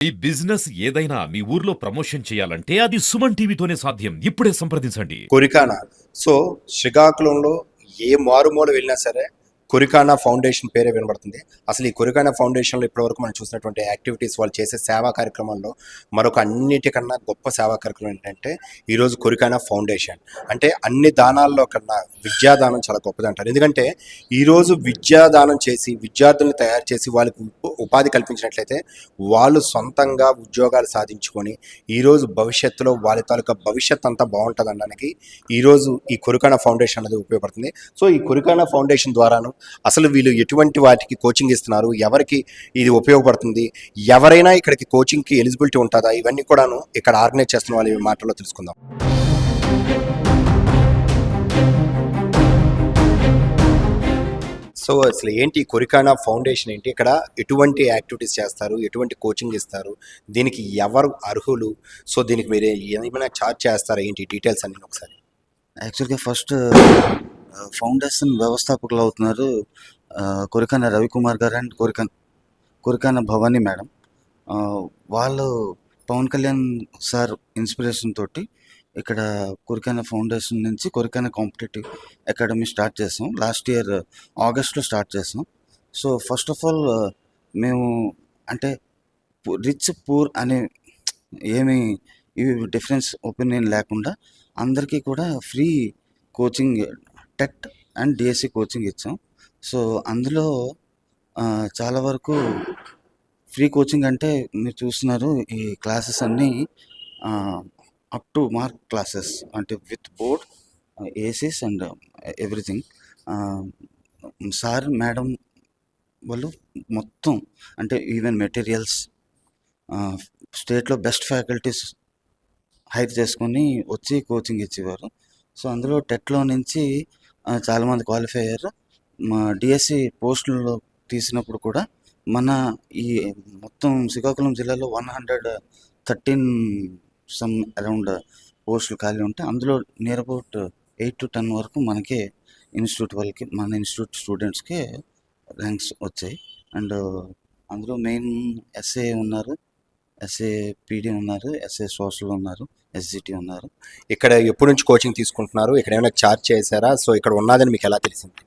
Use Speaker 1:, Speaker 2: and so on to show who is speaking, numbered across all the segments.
Speaker 1: ఈ బిజినెస్ ఏదైనా మీ ఊర్లో ప్రమోషన్ చేయాలంటే అది సుమన్ టీవీతోనే సాధ్యం. ఇప్పుడే సంప్రదించండి.
Speaker 2: కొరికానా. సో శ్రీకాకుళంలో ఏ మారుమూల వెళ్ళినా సరే కొరికానా ఫౌండేషన్ పేరే వినబడుతుంది. అసలు ఈ కొరికానా ఫౌండేషన్లో ఇప్పటివరకు మనం చూసినటువంటి యాక్టివిటీస్, వాళ్ళు చేసే సేవా కార్యక్రమాల్లో మరొక అన్నిటికన్నా గొప్ప సేవా కార్యక్రమం ఏంటంటే ఈరోజు కొరికానా ఫౌండేషన్. అంటే అన్ని దానాల్లో కన్నా విద్యాదానం చాలా గొప్పది అంటారు. ఎందుకంటే ఈరోజు విద్యాదానం చేసి విద్యార్థులను తయారు చేసి వాళ్ళకి ఉపాధి కల్పించినట్లయితే వాళ్ళు సొంతంగా ఉద్యోగాలు సాధించుకొని ఈరోజు భవిష్యత్తులో వాళ్ళ తాలూకా భవిష్యత్ అంతా బాగుంటుంది అనడానికి ఈరోజు ఈ కొరికానా ఫౌండేషన్ అనేది ఉపయోగపడుతుంది. సో ఈ కొరికానా ఫౌండేషన్ ద్వారాను అసలు వీళ్ళు ఎటువంటి వాటికి కోచింగ్ ఇస్తున్నారు, ఎవరికి ఇది ఉపయోగపడుతుంది, ఎవరైనా ఇక్కడికి కోచింగ్కి ఎలిజిబిలిటీ ఉంటుందా, ఇవన్నీ కూడాను ఇక్కడ ఆర్గనైజ్ చేస్తున్న వాళ్ళ మాటల్లో తెలుసుకుందాం. సో అసలు ఏంటి కొరికానా ఫౌండేషన్, ఏంటి ఇక్కడ ఎటువంటి యాక్టివిటీస్ చేస్తారు, ఎటువంటి కోచింగ్ ఇస్తారు, దీనికి ఎవరు అర్హులు, సో దీనికి మీరు ఏమైనా ఛార్జ్ చేస్తారా, ఏంటి డీటెయిల్స్ అన్ని ఒకసారి.
Speaker 3: యాక్చువల్గా ఫస్ట్ ఫౌండేషన్ వ్యవస్థాపకులు అవుతున్నారు కొరికానా రవికుమార్ గారు అండ్ కొరికానా భవానీ మేడం. వాళ్ళు పవన్ కళ్యాణ్ సార్ ఇన్స్పిరేషన్ తోటి ఇక్కడ కొరికానా ఫౌండేషన్ నుంచి కొరికానా కాంపిటేటివ్ అకాడమీ స్టార్ట్ చేసాం. లాస్ట్ ఇయర్ ఆగస్ట్లో స్టార్ట్ చేసాం. సో ఫస్ట్ ఆఫ్ ఆల్ మేము అంటే రిచ్ పూర్ అనే ఏమి ఇవి డిఫరెన్స్ ఒపీనియన్ లేకుండా అందరికీ కూడా free coaching, TET and DSC coaching ఇచ్చాం. సో అందులో చాలా వరకు ఫ్రీ కోచింగ్ అంటే మీరు చూస్తున్నారు ఈ క్లాసెస్ అన్నీ అప్ టు మార్క్ క్లాసెస్, అంటే with board ACs and everything. Sir madam వాళ్ళు మొత్తం అంటే ఈవెన్ మెటీరియల్స్ స్టేట్లో బెస్ట్ ఫ్యాకల్టీస్ హైర్ చేసుకొని వచ్చి కోచింగ్ ఇచ్చేవారు. సో అందులో టెట్లో నుంచి చాలామంది క్వాలిఫై అయ్యారు. మా డిఎస్సి పోస్టులలో తీసినప్పుడు కూడా మన ఈ మొత్తం శ్రీకాకుళం జిల్లాలో 113 సమ్ అరౌండ్ పోస్టులు ఖాళీ ఉంటే అందులో నియర్ అబౌట్ 8 to 10 వరకు మనకే ఇన్స్టిట్యూట్ వాళ్ళకి, మన ఇన్స్టిట్యూట్ స్టూడెంట్స్కే ర్యాంక్స్ వచ్చాయి. అండ్ అందులో మెయిన్ ఎస్ఏ ఉన్నారు, ఎస్ఏ పీడీ ఉన్నారు, ఎస్ఏ సోషల్ ఉన్నారు, ఎస్జిటి ఉన్నారు.
Speaker 2: ఇక్కడ ఎప్పటి నుంచి కోచింగ్ తీసుకుంటున్నారు, ఇక్కడ ఏమైనా ఛార్జ్ చేశారా, సో ఇక్కడ ఉన్నదని మీకు ఎలా తెలిసింది?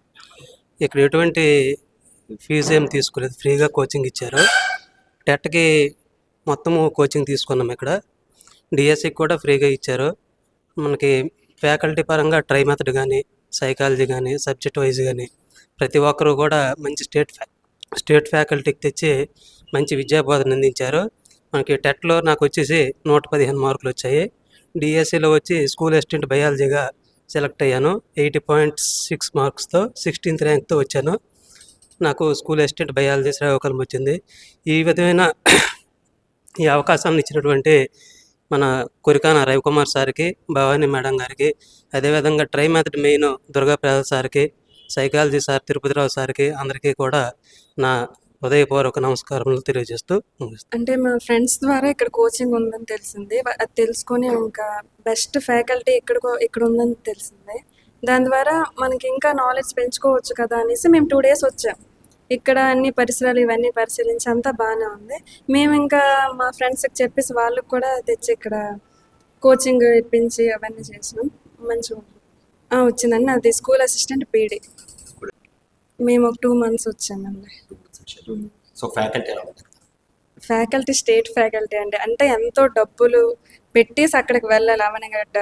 Speaker 4: ఇక్కడ ఎటువంటి ఫీజు ఏం తీసుకోలేదు, ఫ్రీగా కోచింగ్ ఇచ్చారు. టెట్కి మొత్తము కోచింగ్ తీసుకున్నాం. ఇక్కడ డిఎస్సికి కూడా ఫ్రీగా ఇచ్చారు. మనకి ఫ్యాకల్టీ పరంగా ట్రై మెథడ్ కానీ, సైకాలజీ కానీ, సబ్జెక్ట్ వైజ్ కానీ ప్రతి ఒక్కరు కూడా మంచి స్టేట్ ఫ్యాకల్టీకి తెచ్చి మంచి విద్యాబోధన అందించారు. మనకి టెట్లో నాకు వచ్చేసి 115 మార్కులు వచ్చాయి. డిఎస్సిలో వచ్చి స్కూల్ అసిస్టెంట్ బయాలజీగా సెలెక్ట్ అయ్యాను. 80.6 మార్క్స్తో 16th ర్యాంక్తో వచ్చాను. నాకు స్కూల్ అసిస్టెంట్ బయాలజీ శ్రీకాకుళం వచ్చింది. ఈ విధమైన ఈ అవకాశాన్ని ఇచ్చినటువంటి మన కొరికానా రవికుమార్ సార్కి, భవానీ మేడం గారికి, అదేవిధంగా ట్రై మెథడ్ మెయిన్ దుర్గాప్రసాద్ సార్కి, సైకాలజీ సార్ తిరుపతిరావు సార్కి, అందరికీ కూడా నా హృదయపూర్వక నమస్కారములు తెలియజేస్తూ
Speaker 5: అంటే మా ఫ్రెండ్స్ ద్వారా ఇక్కడ కోచింగ్ ఉందని తెలిసింది. అది తెలుసుకొని ఇంకా బెస్ట్ ఫ్యాకల్టీ ఇక్కడ ఉందని తెలిసింది. దాని ద్వారా మనకి ఇంకా నాలెడ్జ్ పెంచుకోవచ్చు కదా అనేసి మేము 2 days వచ్చాం. ఇక్కడ అన్ని పరిసరాలు ఇవన్నీ పరిశీలించి అంతా బాగానే ఉంది. మేము ఇంకా మా ఫ్రెండ్స్కి చెప్పేసి వాళ్ళకి కూడా తెచ్చి ఇక్కడ కోచింగ్ ఇప్పించి అవన్నీ చేసినాం. మంచిగా వచ్చిందండి. అది స్కూల్ అసిస్టెంట్ పీడీ. మేము ఒక 2 months వచ్చామండి.
Speaker 2: సో ఫ్యాకల్టీ ఎలా ఉంది?
Speaker 5: ఫ్యాకల్టీ స్టేట్ ఫ్యాకల్టీ అండి. అంటే ఎంతో డబ్బులు పెట్టేసి అక్కడికి వెళ్ళాలి, అవనిగడ్డ,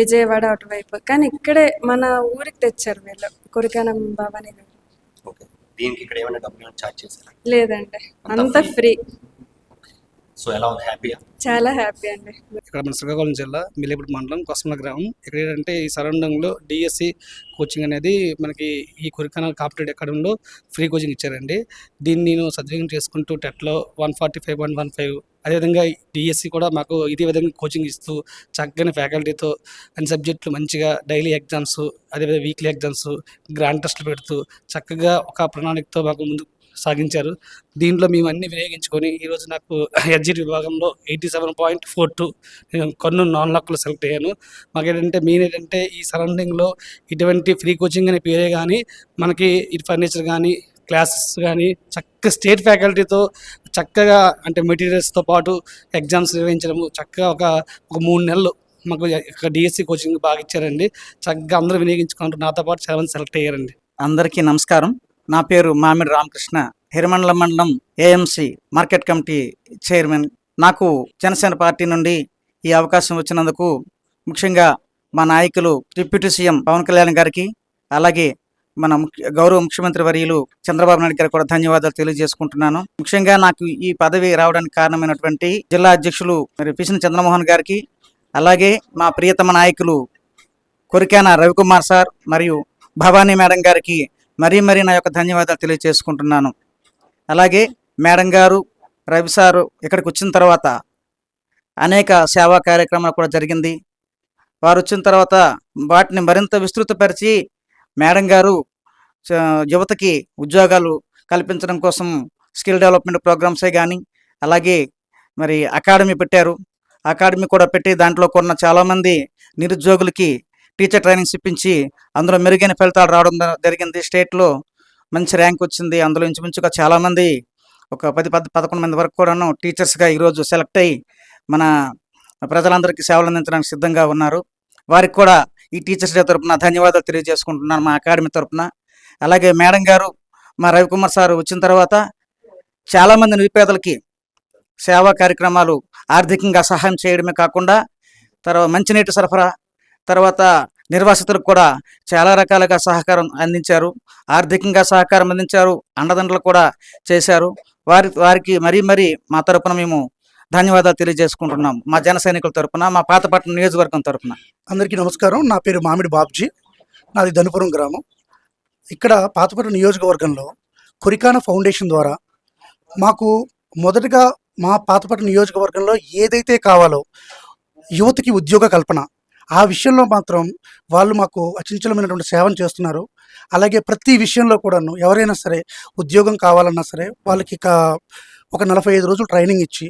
Speaker 5: విజయవాడ అటువైపు. కానీ ఇక్కడే మన ఊరికి తెచ్చారు వీళ్ళు, కొరికానా భవానీ గారు.
Speaker 2: ఓకే, దీనికి ఇక్కడ ఏమైనా డబ్బులు ఛార్జ్ చేశారా?
Speaker 5: లేదండి, అంతా ఫ్రీ.
Speaker 2: సో ఎలా ఉంది? హ్యాపీయా?
Speaker 5: చాలా హ్యాపీ అండి.
Speaker 6: ఇక్కడ మన శ్రీకాకుళం జిల్లా మిల్లేపూడి మండలం కొసమల గ్రామం. ఇక్కడ ఏంటంటే ఈ సరౌండింగ్లో డిఎస్సి కోచింగ్ అనేది మనకి ఈ కొరికానా కాంపిటేటివ్ అకాడమీలో ఫ్రీ కోచింగ్ ఇచ్చారండి. దీన్ని నేను సద్వినియోగం చేసుకుంటూ టెట్లో 145.15, అదేవిధంగా డిఎస్సి కూడా మాకు ఇదే విధంగా కోచింగ్ ఇస్తూ చక్కని ఫ్యాకల్టీతో అన్ని సబ్జెక్టులు మంచిగా డైలీ ఎగ్జామ్స్, అదేవిధంగా వీక్లీ ఎగ్జామ్స్, గ్రాండ్ టెస్టులు పెడుతూ చక్కగా ఒక ప్రణాళికతో మాకు ముందు సాగించారు. దీంట్లో మేము అన్ని వినియోగించుకొని ఈరోజు నాకు ఎస్జిటి విభాగంలో 87.42 నేను కర్నూలు నాన్ లాక్లో సెలెక్ట్ అయ్యాను. మాకు ఏంటంటే మెయిన్ ఏంటంటే ఈ సరౌండింగ్లో ఇటువంటి ఫ్రీ కోచింగ్ అనే పేరే కానీ మనకి ఈ ఫర్నిచర్ కానీ క్లాసెస్ కానీ చక్కగా స్టేట్ ఫ్యాకల్టీతో చక్కగా అంటే మెటీరియల్స్తో పాటు ఎగ్జామ్స్ నిర్వహించడము చక్కగా ఒక 3 నెలలు మాకు డిఎస్సి కోచింగ్ బాగా ఇచ్చారండి. చక్కగా అందరూ వినియోగించుకుంటారు. నాతో పాటు చాలామంది సెలెక్ట్ అయ్యారండి.
Speaker 7: అందరికీ నమస్కారం. నా పేరు మామిడి రామకృష్ణ, హిరమండలం మండలం ఏఎంసీ మార్కెట్ కమిటీ చైర్మన్. నాకు జనసేన పార్టీ నుండి ఈ అవకాశం వచ్చినందుకు ముఖ్యంగా మా నాయకులు డిప్యూటీ సీఎం పవన్ కళ్యాణ్ గారికి, అలాగే మన గౌరవ ముఖ్యమంత్రి వర్యులు చంద్రబాబు నాయుడు గారికి కూడా ధన్యవాదాలు తెలియజేసుకుంటున్నాను. ముఖ్యంగా నాకు ఈ పదవి రావడానికి కారణమైనటువంటి జిల్లా అధ్యక్షులు మరి పిసిని చంద్రమోహన్ గారికి, అలాగే మా ప్రియతమ నాయకులు కొరికాన రవికుమార్ సార్ మరియు భవానీ మేడం గారికి మరీ నా యొక్క ధన్యవాదాలు తెలియజేసుకుంటున్నాను. అలాగే మేడం గారు, రవి సారు ఇక్కడికి వచ్చిన తర్వాత అనేక సేవా కార్యక్రమాలు కూడా జరిగింది. వారు వచ్చిన తర్వాత వాటిని మరింత విస్తృతపరిచి మేడం గారు యువతకి ఉద్యోగాలు కల్పించడం కోసం స్కిల్ డెవలప్మెంట్ ప్రోగ్రామ్సే కానీ, అలాగే మరి అకాడమీ పెట్టారు. అకాడమీ కూడా పెట్టి దాంట్లో కొన్న చాలామంది నిరుద్యోగులకి టీచర్ ట్రైనింగ్స్ ఇప్పించి అందులో మెరుగైన ఫలితాలు రావడం జరిగింది. స్టేట్లో మంచి ర్యాంక్ వచ్చింది. అందులో ఇంచుమించుగా చాలామంది ఒక 10-11 మంది వరకు కూడాను టీచర్స్గా ఈరోజు సెలెక్ట్ అయ్యి మన ప్రజలందరికీ సేవలు అందించడానికి సిద్ధంగా ఉన్నారు. వారికి కూడా ఈ టీచర్స్ డే తరపున ధన్యవాదాలు తెలియజేసుకుంటున్నాను మా అకాడమీ తరపున. అలాగే మేడం గారు, మా రవికుమార్ సార్ వచ్చిన తర్వాత చాలామంది నిరుపేదలకి సేవా కార్యక్రమాలు ఆర్థికంగా సహాయం చేయడమే కాకుండా తర్వాత మంచినీటి సరఫరా, తర్వాత నిర్వాసితులకు కూడా చాలా రకాలుగా సహకారం అందించారు. ఆర్థికంగా సహకారం అందించారు, అండదండలు కూడా చేశారు. వారికి మరీ మా తరపున మేము ధన్యవాదాలు తెలియజేసుకుంటున్నాం. మా జన సైనికుల తరపున, మా పాతపట్నం నియోజకవర్గం తరపున.
Speaker 8: అందరికీ నమస్కారం. నా పేరు మామిడి బాబ్జీ, నాది ధనుపురం గ్రామం. ఇక్కడ పాతపట్నం నియోజకవర్గంలో కొరికాన ఫౌండేషన్ ద్వారా మాకు మొదటగా మా పాతపట్నం నియోజకవర్గంలో ఏదైతే కావాలో యువతకి ఉద్యోగ కల్పన, ఆ విషయంలో మాత్రం వాళ్ళు మాకు అచంచలమైనటువంటి సేవను చేస్తున్నారు. అలాగే ప్రతి విషయంలో కూడాను ఎవరైనా సరే ఉద్యోగం కావాలన్నా సరే వాళ్ళకి ఒక 45 రోజులు ట్రైనింగ్ ఇచ్చి,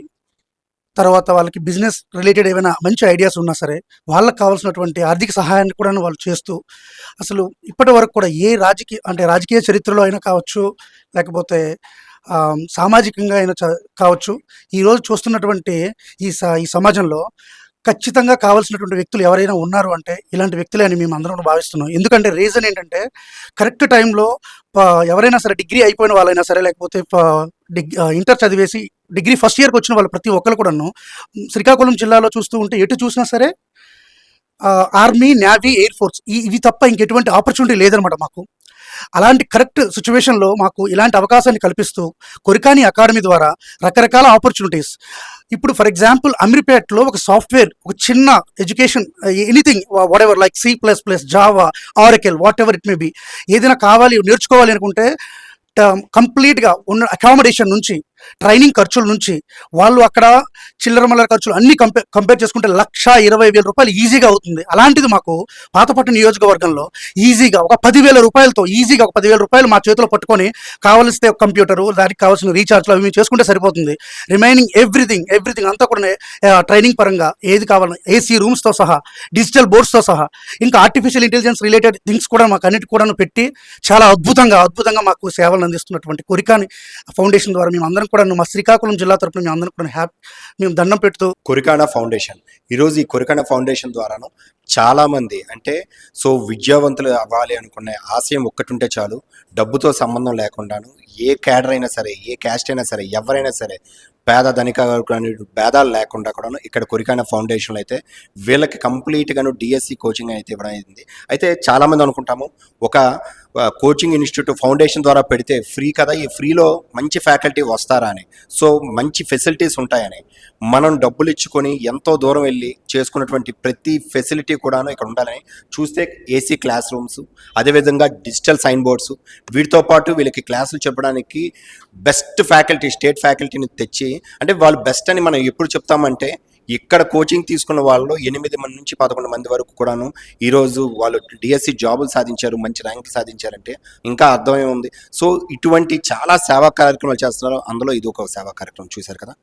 Speaker 8: తర్వాత వాళ్ళకి బిజినెస్ రిలేటెడ్ ఏమైనా మంచి ఐడియాస్ ఉన్నా సరే వాళ్ళకి కావాల్సినటువంటి ఆర్థిక సహాయాన్ని కూడా వాళ్ళు చేస్తూ, అసలు ఇప్పటి వరకు కూడా ఏ రాజకీయ చరిత్రలో అయినా కావచ్చు, లేకపోతే సామాజికంగా అయినా కావచ్చు, ఈరోజు చూస్తున్నటువంటి ఈ సమాజంలో ఖచ్చితంగా కావాల్సినటువంటి వ్యక్తులు ఎవరైనా ఉన్నారు అంటే ఇలాంటి వ్యక్తులే అని మేము అందరం భావిస్తున్నాం. ఎందుకంటే రీజన్ ఏంటంటే కరెక్ట్ టైంలో ఎవరైనా సరే డిగ్రీ అయిపోయిన వాళ్ళైనా సరే, లేకపోతే ఇంటర్ చదివేసి డిగ్రీ ఫస్ట్ ఇయర్కి వచ్చిన వాళ్ళు ప్రతి ఒక్కరు కూడాను శ్రీకాకుళం జిల్లాలో చూస్తూ ఉంటే ఎటు చూసినా సరే ఆర్మీ, నేవీ, ఎయిర్ ఫోర్స్ ఇవి తప్ప ఇంకెటువంటి ఆపర్చునిటీ లేదనమాట మాకు. అలాంటి కరెక్ట్ సిచ్యువేషన్లో మాకు ఇలాంటి అవకాశాన్ని కల్పిస్తూ కొరికాని అకాడమీ ద్వారా రకరకాల ఆపర్చునిటీస్, ఇప్పుడు ఫర్ ఎగ్జాంపుల్ అమీర్పేట్లో ఒక సాఫ్ట్వేర్, ఒక చిన్న education, anything what ever like C++, Java, Oracle, what ever it may be, ఏదైనా నేర్చుకోవాలి అనుకుంటే కంప్లీట్గా ఉన్న అకామిడేషన్ నుంచి, ట్రైనింగ్ ఖర్చుల నుంచి, వాళ్ళు అక్కడ చిల్లర మల్లర ఖర్చులు అన్ని కంపేర్ చేసుకుంటే 1,20,000 రూపాయలు ఈజీగా అవుతుంది. అలాంటిది మాకు పాతపట్నం నియోజకవర్గంలో ఈజీగా ఒక 10,000 రూపాయలతో ఈజీగా ఒక 10,000 రూపాయలు మా చేతిలో పట్టుకొని కావాల్సితే కంప్యూటరు, దానికి కావాల్సిన రీఛార్జ్లు అవి మేము చేసుకుంటే సరిపోతుంది. రిమైనింగ్ ఎవ్రీథింగ్ అంతా కూడా ట్రైనింగ్ పరంగా ఏది కావాలన్నా AC రూమ్స్తో సహా, డిజిటల్ బోర్డ్స్తో సహా, ఇంకా ఆర్టిఫిషియల్ ఇంటెలిజెన్స్ రిలేటెడ్ థింగ్స్ కూడా మాకు అన్నిటి కూడా పెట్టి చాలా అద్భుతంగా మాకు సేవలు అందిస్తున్నటువంటి కొరికాని ఫౌండేషన్ ద్వారా మేము అందరం కూడా మా శ్రీకాకుళం జిల్లా తరపున మేము అందరం కూడా మేము దండం పెడుతూ
Speaker 2: కొరికానా ఫౌండేషన్, ఈరోజు ఈ కొరికానా ఫౌండేషన్ ద్వారాను చాలామంది విద్యావంతులు అవ్వాలి అనుకునే ఆశయం ఒక్కటుంటే చాలు, డబ్బుతో సంబంధం లేకుండాను ఏ క్యాడర్ అయినా సరే, ఏ క్యాస్ట్ అయినా సరే, ఎవరైనా సరే, పేద ధనిక భేదాలు లేకుండా కూడాను ఇక్కడ కొరికానా ఫౌండేషన్లో అయితే వీళ్ళకి కంప్లీట్గాను డిఎస్సి కోచింగ్ అయితే ఇవ్వడం అయింది. అయితే చాలామంది అనుకుంటాము ఒక కోచింగ్ ఇన్స్టిట్యూట్ ఫౌండేషన్ ద్వారా పెడితే ఫ్రీ కదా, ఈ ఫ్రీలో మంచి ఫ్యాకల్టీ వస్తారా అని, సో మంచి ఫెసిలిటీస్ ఉంటాయని, మనం డబ్బులు ఇచ్చుకొని ఎంతో దూరం వెళ్ళి చేసుకున్నటువంటి ప్రతి ఫెసిలిటీ కూడాను ఇక్కడ ఉండాలని చూస్తే AC క్లాస్ రూమ్స్, అదేవిధంగా డిజిటల్ సైన్ బోర్డ్స్, వీటితో పాటు వీళ్ళకి క్లాసులు చెప్పడానికి బెస్ట్ ఫ్యాకల్టీ, స్టేట్ ఫ్యాకల్టీని తెచ్చి, అంటే వాళ్ళు బెస్ట్ అని మనం ఎప్పుడు చెప్తామంటే ఇక్కడ కోచింగ్ తీసుకున్న వాళ్ళు 8 మంది నుంచి 11 మంది వరకు కూడాను ఈరోజు వాళ్ళు డిఎస్సి జాబులు సాధించారు, మంచి ర్యాంకులు సాధించారంటే ఇంకా అర్థమే ఉంది. సో ఇటువంటి చాలా సేవా కార్యక్రమాలు చేస్తున్నారు, అందులో ఇది ఒక సేవా కార్యక్రమం చూశారు కదా.